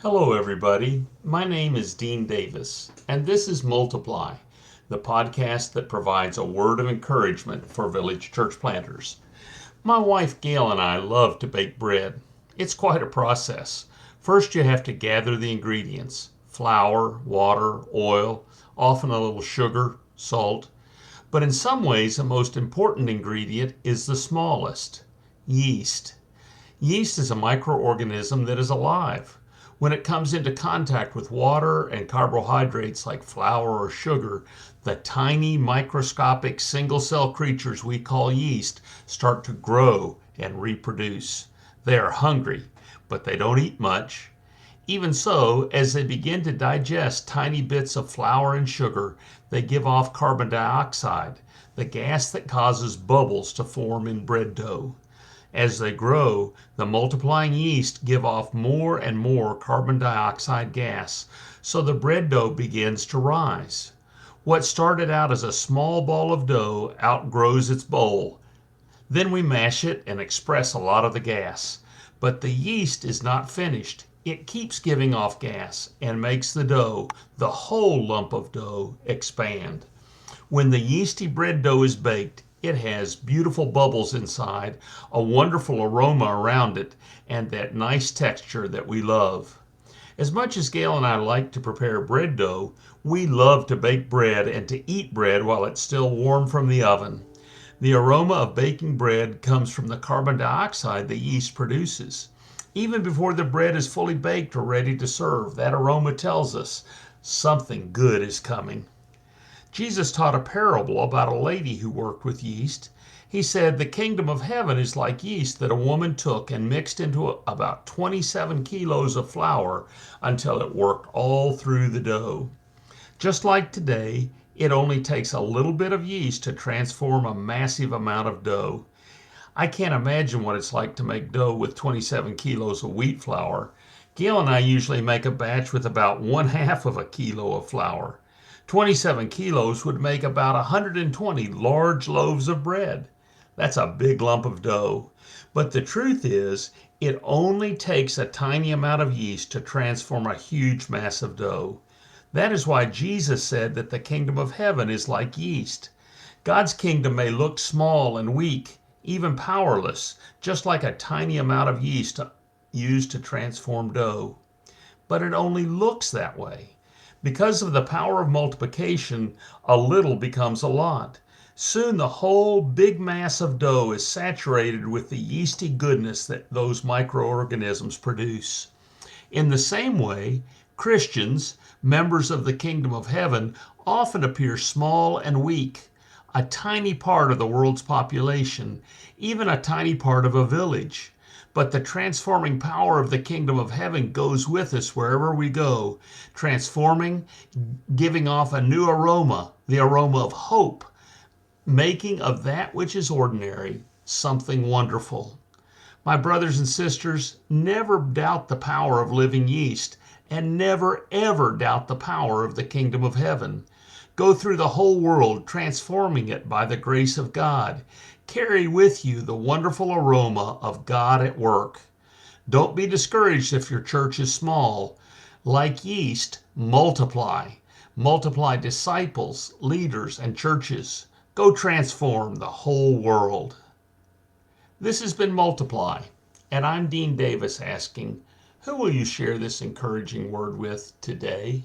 Hello, everybody. My name is Dean Davis, and this is Multiply, the podcast that provides a word of encouragement for village church planters. My wife Gail and I love to bake bread. It's quite a process. First, you have to gather the ingredients: flour, water, oil, often a little sugar, salt. But in some ways, the most important ingredient is the smallest: yeast. Yeast is a microorganism that is alive. When it comes into contact with water and carbohydrates like flour or sugar, the tiny microscopic single cell creatures we call yeast start to grow and reproduce. They are hungry, but they don't eat much. Even so, as they begin to digest tiny bits of flour and sugar, they give off carbon dioxide, the gas that causes bubbles to form in bread dough. As they grow, the multiplying yeast give off more and more carbon dioxide gas, so the bread dough begins to rise. What started out as a small ball of dough outgrows its bowl. Then we mash it and express a lot of the gas. But the yeast is not finished. It keeps giving off gas and makes the dough, the whole lump of dough, expand. When the yeasty bread dough is baked, it has beautiful bubbles inside, a wonderful aroma around it, and that nice texture that we love. As much as Gail and I like to prepare bread dough, we love to bake bread and to eat bread while it's still warm from the oven. The aroma of baking bread comes from the carbon dioxide the yeast produces. Even before the bread is fully baked or ready to serve, that aroma tells us something good is coming. Jesus taught a parable about a lady who worked with yeast. He said, "The kingdom of heaven is like yeast that a woman took and mixed into about 27 kilos of flour until it worked all through the dough." Just like today, it only takes a little bit of yeast to transform a massive amount of dough. I can't imagine what it's like to make dough with 27 kilos of wheat flour. Gail and I usually make a batch with about 1/2 of a kilo of flour. 27 kilos would make about 120 large loaves of bread. That's a big lump of dough. But the truth is, it only takes a tiny amount of yeast to transform a huge mass of dough. That is why Jesus said that the kingdom of heaven is like yeast. God's kingdom may look small and weak, even powerless, just like a tiny amount of yeast used to transform dough. But it only looks that way. Because of the power of multiplication, a little becomes a lot. Soon the whole big mass of dough is saturated with the yeasty goodness that those microorganisms produce. In the same way, Christians, members of the kingdom of heaven, often appear small and weak, a tiny part of the world's population, even a tiny part of a village. But the transforming power of the kingdom of heaven goes with us wherever we go, transforming, giving off a new aroma, the aroma of hope, making of that which is ordinary something wonderful. My brothers and sisters, never doubt the power of living yeast, and never ever doubt the power of the kingdom of heaven. Go through the whole world, transforming it by the grace of God. Carry with you the wonderful aroma of God at work. Don't be discouraged if your church is small. Like yeast, multiply. Multiply disciples, leaders, and churches. Go transform the whole world. This has been Multiply, and I'm Dean Davis asking, who will you share this encouraging word with today?